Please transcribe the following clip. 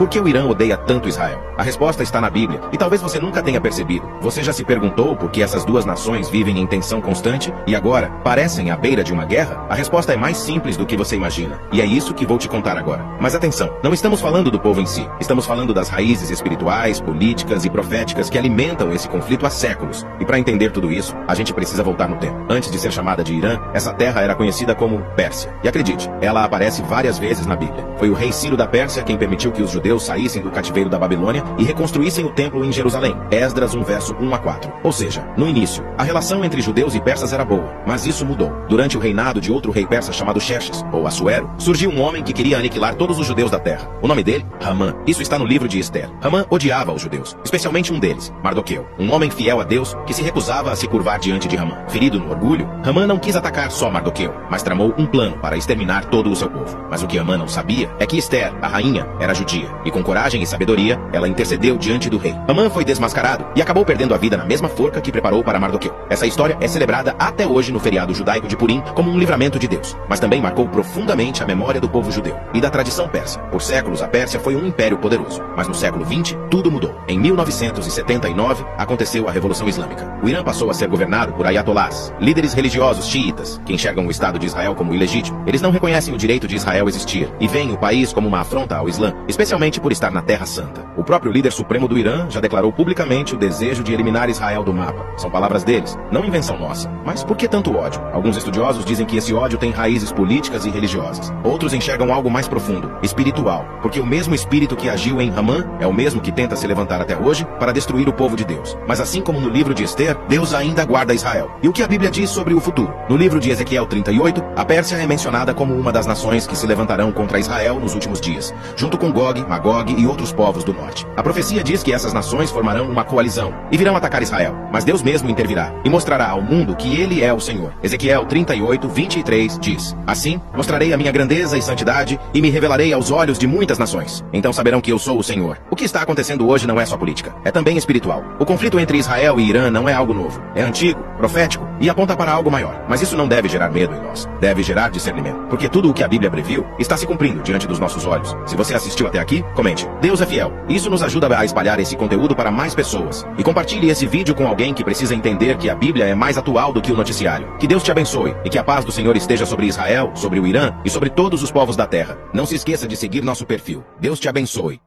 por que o Irã odeia tanto Israel? A resposta está na Bíblia, e talvez você nunca tenha percebido. Você já se perguntou por que essas duas nações vivem em tensão constante e agora parecem à beira de uma guerra? A resposta é mais simples do que você imagina, e é isso que vou te contar agora. Mas atenção, não estamos falando do povo em si, estamos falando das raízes espirituais, políticas e proféticas que alimentam esse conflito há séculos. E para entender tudo isso, a gente precisa voltar no tempo. Antes de ser chamada de Irã, essa terra era conhecida como Pérsia. E acredite, ela aparece várias vezes na Bíblia. Foi o rei Ciro da Pérsia quem permitiu que os judeus saíssem do cativeiro da Babilônia e reconstruíssem o templo em Jerusalém. Esdras 1 verso 1 a 4. Ou seja, no início, a relação entre judeus e persas era boa, mas isso mudou. Durante o reinado de outro rei persa chamado Xerxes, ou Assuero, surgiu um homem que queria aniquilar todos os judeus da terra. O nome dele? Hamã. Isso está no livro de Esther. Hamã odiava os judeus, especialmente um deles, Mardoqueu, um homem fiel a Deus que se recusava a se curvar diante de Hamã. Ferido no orgulho, Hamã não quis atacar só Mardoqueu, mas tramou um plano para exterminar todo o seu povo. Mas o que Hamã não sabia é que Esther, a rainha, era judia, e com coragem e sabedoria, ela intercedeu diante do rei. Hamã foi desmascarado e acabou perdendo a vida na mesma forca que preparou para Mardoqueu. Essa história é celebrada até hoje no feriado judaico de Purim como um livramento de Deus, mas também marcou profundamente a memória do povo judeu e da tradição persa. Por séculos, a Pérsia foi um império poderoso, mas no século XX, tudo mudou. Em 1979, aconteceu a Revolução Islâmica. O Irã passou a ser governado por ayatolás, líderes religiosos xiitas, que enxergam o Estado de Israel como ilegítimo. Eles não reconhecem o direito de Israel existir e veem o país como uma afronta ao Islã, especialmente por estar na Terra Santa. O próprio líder supremo do Irã já declarou publicamente o desejo de eliminar Israel do mapa. São palavras deles, não invenção nossa. Mas por que tanto ódio? Alguns estudiosos dizem que esse ódio tem raízes políticas e religiosas. Outros enxergam algo mais profundo, espiritual, porque o mesmo espírito que agiu em Hamã é o mesmo que tenta se levantar até hoje para destruir o povo de Deus. Mas assim como no livro de Esther, Deus ainda guarda Israel. E o que a Bíblia diz sobre o futuro? No livro de Ezequiel 38, a Pérsia é mencionada como uma das nações que se levantarão contra Israel nos últimos dias, junto com Gog, Magog e outros povos do norte. A profecia diz que essas nações formarão uma coalizão e virão atacar Israel, mas Deus mesmo intervirá e mostrará ao mundo que ele é o Senhor. Ezequiel 38, 23 diz: Assim, mostrarei a minha grandeza e santidade e me revelarei aos olhos de muitas nações. Então saberão que eu sou o Senhor. O que está acontecendo hoje não é só política, é também espiritual. O conflito entre Israel e Irã não é algo novo. É antigo, profético e aponta para algo maior. Mas isso não deve gerar medo em nós. Deve gerar discernimento. Porque tudo o que a Bíblia previu está se cumprindo diante dos nossos olhos. Se você assistiu até aqui, comente. Deus é fiel. Isso nos ajuda a espalhar esse conteúdo para mais pessoas. E compartilhe esse vídeo com alguém que precisa entender que a Bíblia é mais atual do que o noticiário. Que Deus te abençoe e que a paz do Senhor esteja sobre Israel, sobre o Irã e sobre todos os povos da terra. Não se esqueça de seguir nosso perfil. Deus te abençoe.